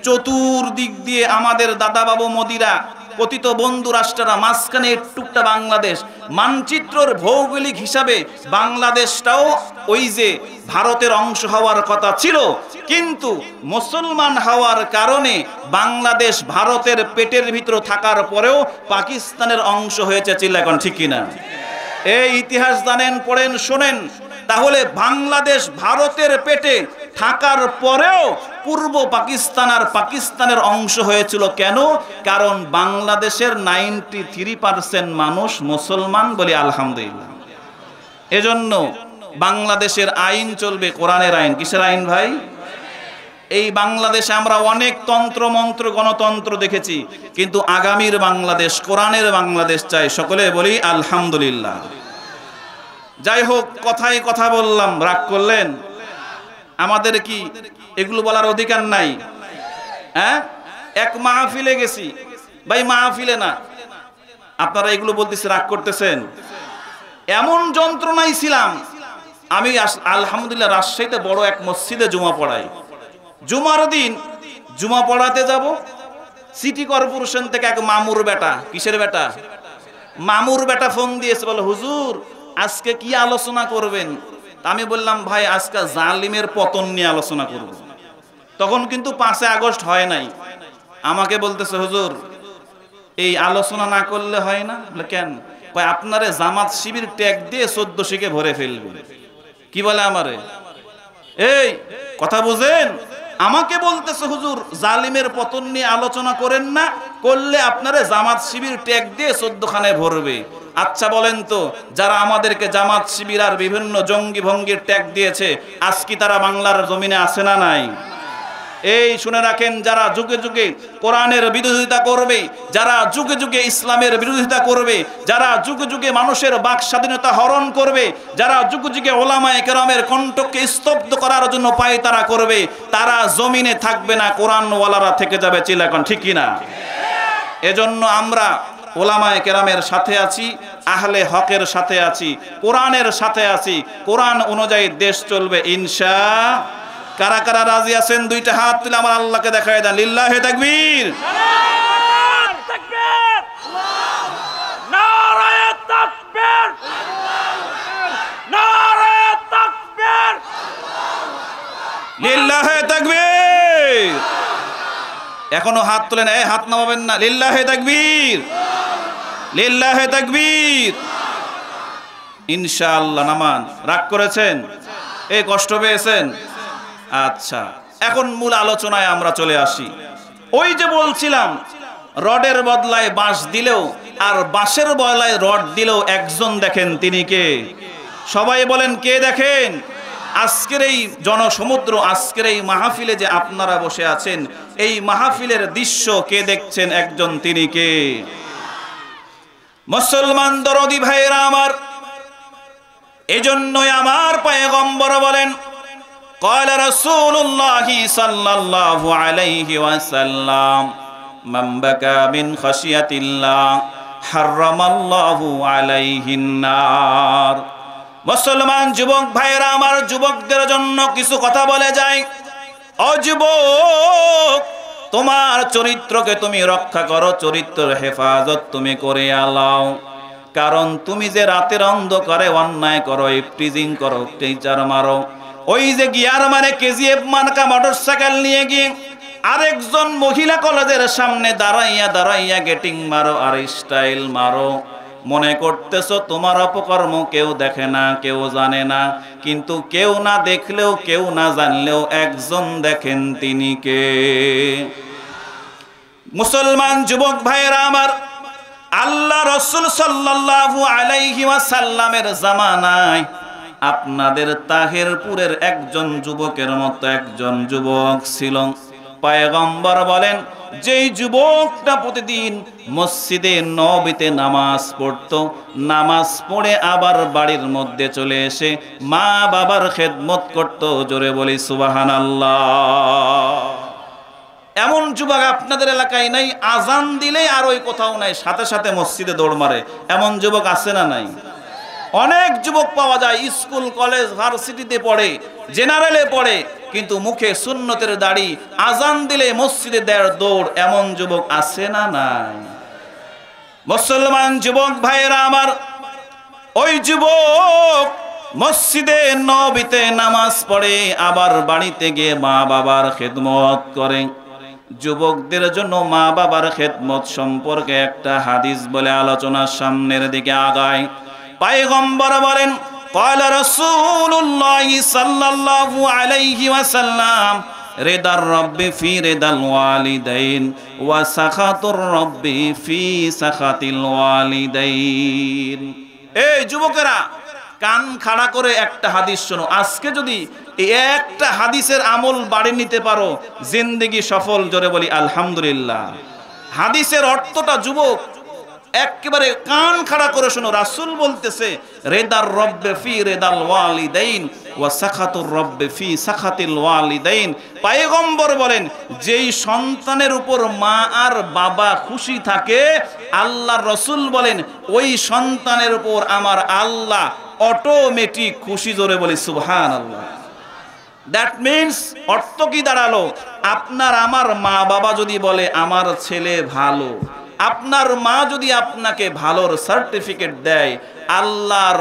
Speaker 1: চতুর্দিক দিয়ে আমাদের দাদা বাবু মোদিরা, পতিত বন্ধু রাষ্ট্ররা, মাঝখানে একটুকটা বাংলাদেশ। মানচিত্রের ভৌগোলিক হিসাবে বাংলাদেশটাও ওই যে ভারতের অংশ হওয়ার কথা ছিল, কিন্তু মুসলমান হওয়ার কারণে বাংলাদেশ ভারতের পেটের ভিতর থাকার পরেও পাকিস্তানের অংশ হয়েছে। চিল্লা এখন ঠিক কিনা? এই ইতিহাস জানেন, পড়েন, শোনেন। তাহলে বাংলাদেশ ভারতের পেটে থাকার পরেও পূর্ব পাকিস্তান আর পাকিস্তানের অংশ হয়েছিল কেন? কারণ বাংলাদেশের 93% মানুষ মুসলমান। বলি আলহামদুলিল্লাহ। এজন্য বাংলাদেশের আইন চলবে কোরআনের আইন। কিসের আইন ভাই? এই বাংলাদেশে আমরা অনেক তন্ত্র মন্ত্র গণতন্ত্র দেখেছি, কিন্তু আগামীর বাংলাদেশ কোরআনের বাংলাদেশ চাই। সকলে বলি আলহামদুলিল্লাহ। যাই হোক, কথায় কথা বললাম, রাগ করলেন? আমাদের কি এগুলো বলার অধিকার নাই? হ্যাঁ, এক মাহফিলে গেছি ভাই, মাহফিলে না, আপনারা এগুলো বলতেছে, রাগ করতেছেন? এমন যন্ত্রণায় ছিলাম আমি। আলহামদুলিল্লাহ, রাজশাহীতে বড় এক মসজিদে জুমা পড়াই। জুমার দিন জুমা পড়াতে যাব, সিটি কর্পোরেশন থেকে এক মামুর বেটা, কিসের বেটা? মামুর বেটা ফোন দিয়েছে, বলে হুজুর আজকে কি আলোচনা করবেন? আমি বললাম ভাই আজকে জালিমের পতন নিয়ে আলোচনা করব। তখন কিন্তু 5 আগস্ট হয় নাই। আমাকে বলতেছে হুজুর এই আলোচনা না করলে হয় না। বলে কেন? কয় আপনারে জামাত শিবির ট্যাগ দিয়ে 1400 ভরে ফেলবে। কি বলে আমারে? এই কথা বুঝেন? আমাকে বলতেছে হুজুর জালিমের পতন নিয়ে আলোচনা করেন না, করলে আপনারে জামাত শিবির ট্যাগ দিয়ে 14 খানে ভরবে। আচ্ছা বলেন তো, যারা আমাদেরকে জামাত শিবির আর বিভিন্ন জঙ্গি ভঙ্গির ট্যাগ দিয়েছে, আজ কি তারা বাংলার জমিনে আছে না নাই? এই শুনে রাখেন, যারা যুগে যুগে কোরআনের বিরোধিতা করবে, যারা যুগে যুগে ইসলামের বিরোধিতা করবে, যারা যুগে যুগে মানুষের বাক স্বাধীনতা হরণ করবে, যারা যুগে যুগে ওলামায়ে কেরামের কণ্ঠকে স্তব্ধ করার জন্য পায়তারা করবে, তারা জমিনে থাকবে না, কোরআনওয়ালারা থেকে যাবে। চিল্লাকন ঠিক কিনা? এজন্য আমরা ওলামায়ে কেরামের সাথে আছি, আহলে হকের সাথে আছি, কোরআনের সাথে আছি। কোরআন অনুযায়ী দেশ চলবে ইনশাআল্লাহ। কারা কারা রাজি আছেন? দুইটা হাত তুলে আমার আল্লাহকে দেখায় দেন। লিল্লাহি তাকবীর,
Speaker 2: নারায়ে তাকবীর, নারায়ে তাকবীর, নারায়ে তাকবীর,
Speaker 1: লিল্লাহি তাকবীর। এখনো হাত তুলেন, এই হাত নামাবেন না। লিল্লাহি তাকবীর, লিল্লাহি তাকবীর। ইনশাআল্লাহ নামান। রাগ করেছেন? এই কষ্ট পেয়েছেন? আচ্ছা, এখন মূল আলোচনায় আমরা চলে আসি। ওই যে বলছিলাম, রডের বদলায় বাঁশ দিলেও আর বাঁশের বদলায় রড দিলেও একজন দেখেন, তিনি কে? সবাই বলেন কে দেখেন? আজকের এই জনসমুদ্র, আজকের এই মাহফিলে যে আপনারা বসে আছেন, এই মাহফিলের দৃশ্য কে দেখছেন? একজন, তিনি কে? মুসলমান দরদি ভাইরা আমার, এজন্যই আমার পয়গম্বর বলেন, قال رسول الله صلى الله عليه وسلم من بكى من خشية الله حرم الله عليه النار। মুসলমান যুবক ভাইরা আমার, যুবকদের জন্য কিছু কথা বলে যায়। ও যুবক, তোমার চরিত্রকে তুমি রক্ষা করো, চরিত্রের হেফাজত তুমি করে আলাও। কারণ তুমি যে রাতের অন্ধকারে অন্যায় করো, ইফটিজিং করো, টিচার মারো, ওই যে গিয়ার মানে কেজিএফ মার্কা মোটরসাইকেল নিয়ে গিয়ে আরেকজন মহিলা কলেজের সামনে দাঁড়াইয়া দাঁড়াইয়া গেটিং মারো আর স্টাইল মারো, মনে করতেছো তোমার অপকর্ম কেউ দেখে না, কেউ জানে না। কিন্তু কেউ না দেখলেও, কেউ না জানলেও একজন দেখেন, তিনি কে? মুসলমান যুবক ভাইয়েরা আমার, আল্লাহ রাসূল সাল্লাল্লাহু আলাইহি ওয়াসাল্লামের জামানায় আপনাদের তাহেরপুরের একজন যুবকের মতো একজন যুবক ছিল। পয়গম্বর বলেন, যেই যুবকটা প্রতিদিন মসজিদে নববীতে নামাজ পড়তো, নামাজ পড়ে আবার বাড়ির মধ্যে চলে এসে মা বাবার খেদমত করতো। জোরে বলি সুবহানাল্লাহ। এমন যুবক আপনাদের এলাকায় নাই? আজান দিলে আর ওই কোথাও নাই, সাথে সাথে মসজিদে দৌড় মারে। এমন যুবক আছে না নাই? অনেক যুবক পাওয়া যায়, স্কুল কলেজ ভার্সিটিতে পড়ে, জেনারেলে পড়ে, কিন্তু মুখে সুন্নতের দাড়ি, আজান দিলে মসজিদে দেয় দৌড়। এমন যুবক আছে না নাই? মুসলমান যুবক ভাইয়েরা আমার, ওই যুবক মসজিদে নববীতে নামাজ পড়ে, আবার বাড়িতে গিয়ে মা বাবার খেদমত করে। যুবকদের জন্য মা বাবার খেদমত সম্পর্কে একটা হাদিস বলে আলোচনার সামনের দিকে আগায়। পয়গম্বর বলেন, قال رسول الله صلى الله عليه وسلم رضا الرب في رضا الوالدين وسخط الرب في سخط الوالدين। এই যুবকেরা, কান খাড়া করে একটা হাদিস শোনো। আজকে যদি এই একটা হাদিসের আমল বাড়ি নিতে পারো, জিন্দেগি সফল। জোরে বলি আলহামদুলিল্লাহ। হাদিসের অর্থটা যুবক একেবারে কান খাড়া করে শোনো। রাসূল বলতেছে, রেদার রব্বে ফি রেদাল ওয়ালিদাইন ওয়া সাখাতুর রব্বে ফি সাখাতিল ওয়ালিদাইন। পয়গম্বর বলেন, যেই সন্তানের উপর মা আর বাবা খুশি থাকে, আল্লাহর রাসূল বলেন ওই সন্তানের উপর আমার আল্লাহ অটোমেটিক খুশি। জোরে বলি সুবহানাল্লাহ। দ্যাট মিন্স অর্থ কি দাঁড়ালো? আপনার আমার মা বাবা যদি বলে আমার ছেলে ভালো, আপনার মা যদি আপনাকে ভালোর সার্টিফিকেট দেয়, আল্লাহর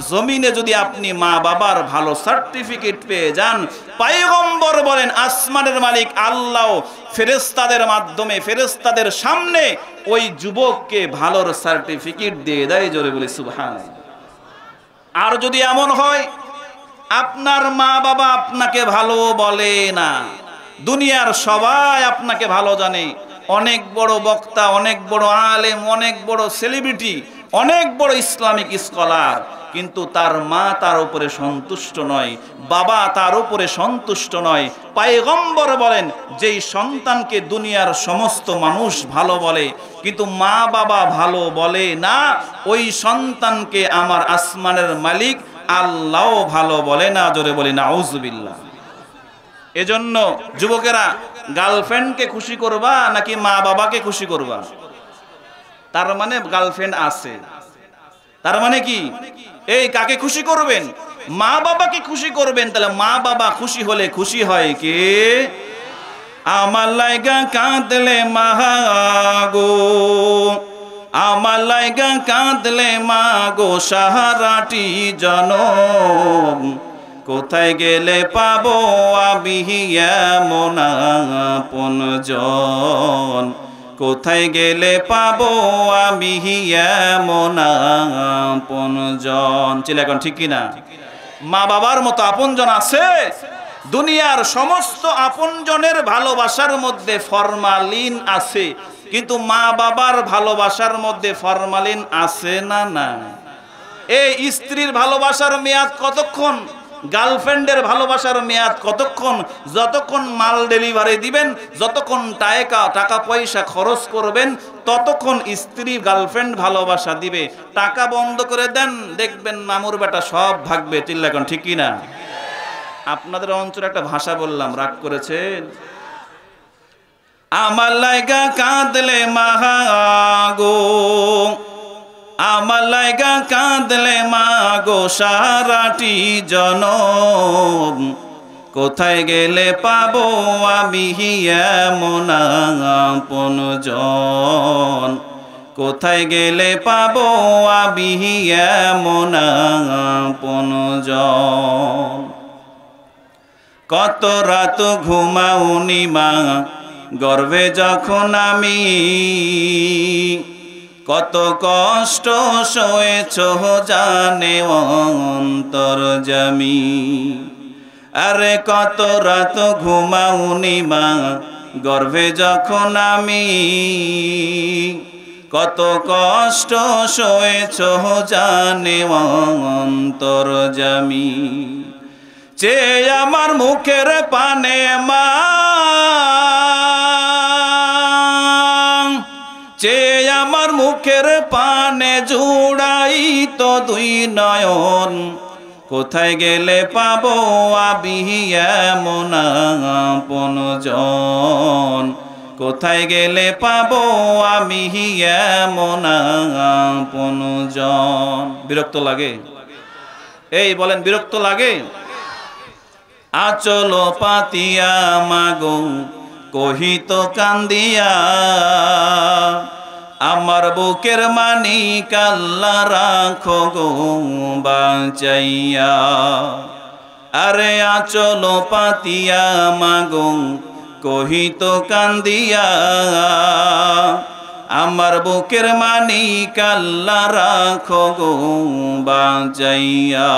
Speaker 1: জমিনে যদি আপনি মা বাবার ভালো সার্টিফিকেট পেয়ে যান, পয়গম্বর বলেন আসমানের মালিক আল্লাহ ফেরেশতাদের মাধ্যমে ফেরেশতাদের সামনে ওই যুবককে ভালোর সার্টিফিকেট দিয়ে দেয়। জোরে বলি সুবহানাল্লাহ। আর যদি এমন হয় আপনার মা বাবা আপনাকে ভালো বলে না, দুনিয়ার সবাই আপনাকে ভালো জানে, অনেক বড় বক্তা, অনেক বড় আলেম, অনেক বড় সেলিব্রিটি, অনেক বড় ইসলামিক স্কলার, কিন্তু তার মা তার উপরে সন্তুষ্ট নয়, বাবা তার উপরে সন্তুষ্ট নয়। পয়গম্বর বলেন, যেই সন্তানকে দুনিয়ার সমস্ত মানুষ ভালো বলে কিন্তু মা বাবা ভালো বলে না, ওই সন্তানকে আমার আসমানের মালিক আল্লাহ ভালো বলে না। জোরে বলি নাউজুবিল্লাহ। এজন্য যুবকেরা, গার্লফ্রেন্ডকে খুশি করবা নাকি মা বাবাকে খুশি করবা? তার মানে গার্লফ্রেন্ড আছে, তার মানে কি? এই কাকে খুশি করবেন? মা বাবাকে খুশি করবেন। তাহলে মা বাবা খুশি হলে খুশি হয় কে? আমার লাইগা কাঁদলে মা গো, আমার লাইগা কাঁদলে মা গো সাহারাটি জনম, কোথায় গেলে পাবো আমি এমন আপনজন, কোথায় গেলে পাবো আমি এমন আপনজন। চিলে এখন ঠিক কিনা? মা বাবার মতো আপনজন আছে? দুনিয়ার সমস্ত আপনজনের ভালোবাসার মধ্যে ফরমালিন আছে, কিন্তু মা বাবার ভালোবাসার মধ্যে ফরমালিন আছে না? না। এই স্ত্রীর ভালোবাসার মেয়াদ কতক্ষণ? গার্লফ্রেন্ডের ভালোবাসার মেয়াদ কতক্ষণ? যতক্ষণ মাল ডেলিভারি দিবেন, যতক্ষণ টাকা পয়সা খরচ করবেন, ততক্ষণ স্ত্রী গার্লফ্রেন্ড ভালোবাসা দিবে। টাকা বন্ধ করে দেন, দেখবেন মামুর বেটা সব ভাগবে। চিল্লাখন ঠিক কি না? আপনাদের অঞ্চলে একটা ভাষা বললাম, রাগ করেছেন? আমার লাইগা কাঁদলে মা গো, আমার লাইগা কাঁদলে মা গো সারাটি জনম, কোথায় গেলে পাবো আমি এমন আপনজন, কোথায় গেলে পাবো আমি এমন আপনজন। কত রাত ঘুমাউনি মা গর্ভে যখন আমি, কত কষ্ট সয়েছ জানে অন্তর্যামী। আরে কত রাত ঘুমাউনি মা গর্ভে যখন আমি, কত কষ্ট সয়েছ জানে অন্তর্যামী। চেয়ে আমার মুখের পানে মা, চেয়ে আমার মুখের পানে জুড়াই তো দুই নয়ন, কোথায় গেলে পাবো আমি এমন আপনজন, কোথায় গেলে পাবো আমি এমন আপনজন। বিরক্ত লাগে? এই বলেন, বিরক্ত লাগে? আচল পাতিয়া মাগো কহিত কান্দিয়া, আমার বুকের মানিক আল্লাহ রাখো গো বাঁচাইয়া। আরে আচল পাতিয়া মাগো কহিত কান্দিয়া, আমার বুকের মানিক আল্লাহ রাখো গো বাঁচাইয়া।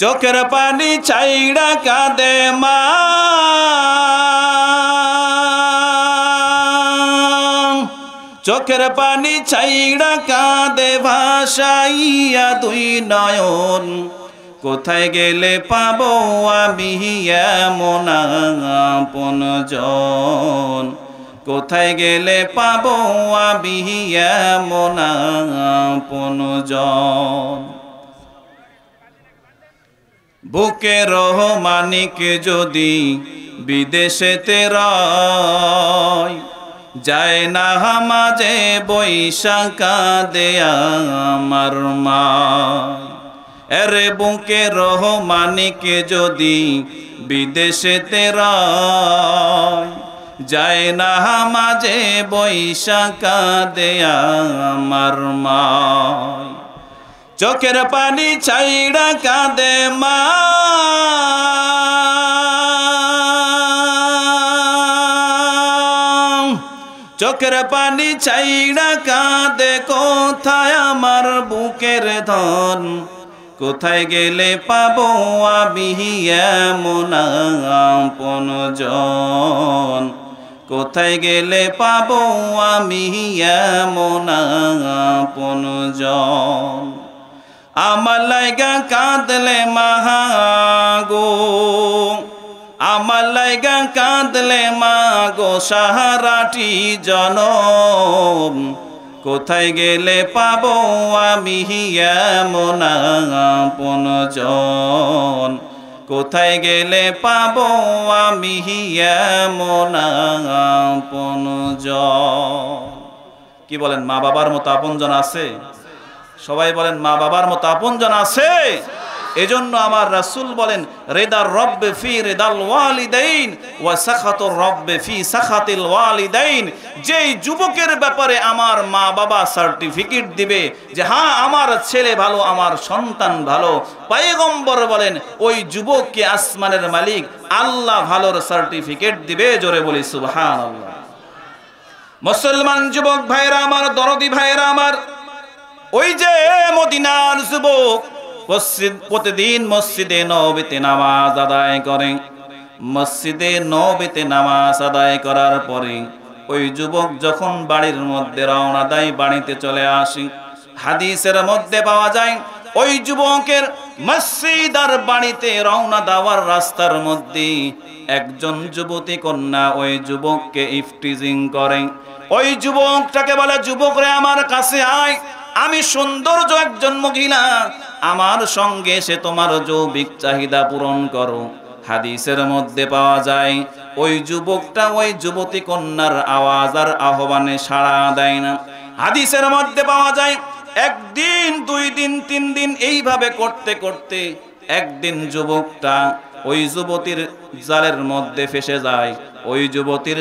Speaker 1: চোখের পানি ছাইড়া কাঁদে মা, চোখের পানি ছাইড়া কাঁদে ভাসাইয়া দুই নয়ন, কোথায় গেলে পাবো আমি এমন আপনজন, কোথায় গেলে পাবো আমি এমন আপনজন। বুকের মানিক যদি বিদেশেতে রয়, যায় না মাঝে বৈশাখা দেয়া আমার মা। এরে বুকের মানিক যদি বিদেশেতে রয়, যায় না মাঝে বৈশাখা দেয়া আমার মা। চোখের পানি ছাইড়া কাঁদে মা, চোখের পানি ছাইড়া কাঁদে কোথায় আমার বুকের ধন, কোথায় গেলে পাবো আমি এমন আপনজন, কোথায় গেলে পাবো আমি এমন আপনজন। আমার লাইগা কাঁদলে মাগো, আমার লাইগা কাঁদলে মাগো সাহারাটি জনম, কোথায় গেলে পাবো আমি এমন আপনজন, কোথায় গেলে পাবো আমি এমন আপনজন। কি বলেন, মা বাবার মতো আপনজন আছে? সবাই বলেন, মা বাবার মতো আপনজন আছে? এজন্য আমার রাসূল বলেন, রিদার রব্বে ফি রিদাল ওয়ালিদাইন ওয়া সাখাতুর রব্বে ফি সাখাতিল ওয়ালিদাইন। যেই যুবকের ব্যাপারে আমার মা বাবা সার্টিফিকেট দিবে যে হ্যাঁ আমার ছেলে ভালো, আমার সন্তান ভালো, পয়গম্বর বলেন ওই যুবককে আসমানের মালিক আল্লাহ ভালোর সার্টিফিকেট দিবে। জোরে বলি সুবহানাল্লাহ। মুসলমান যুবক ভাইরা আমার, দরদি ভাইরা আমার, ওই যে মদিনার যুবক প্রতিদিন মসজিদে নববীতে নামাজ আদায় করে, মসজিদে নববীতে নামাজ আদায় করার পরে ওই যুবক যখন বাড়ির মধ্যে রওনা দেয়, বাড়িতে চলে আসে, হাদিসের মধ্যে পাওয়া যায় ওই যুবকের মসজিদ আর বাড়িতে রওনা দেওয়ার রাস্তার মধ্যে একজন যুবতী কন্যা ওই যুবককে ইফটিজিং করে। ওই যুবকটাকে বলে, যুবক রে আমার কাছে আয়, আমি সৌন্দর্য একজন মহিলা, আমার সঙ্গে এসে তোমার যৌবিক চাহিদা পূরণ করো। হাদিসের মধ্যে পাওয়া যায় ওই যুবকটা ওই যুবতী কন্যার আওয়াজ আর আহ্বানে সাড়া দেয় না। হাদিসের মধ্যে পাওয়া যায় একদিন, 2 দিন, 3 দিন এইভাবে করতে করতে একদিন যুবকটা ওই যুবতীর জালের মধ্যে ফেসে যায়। ওই যুবতীর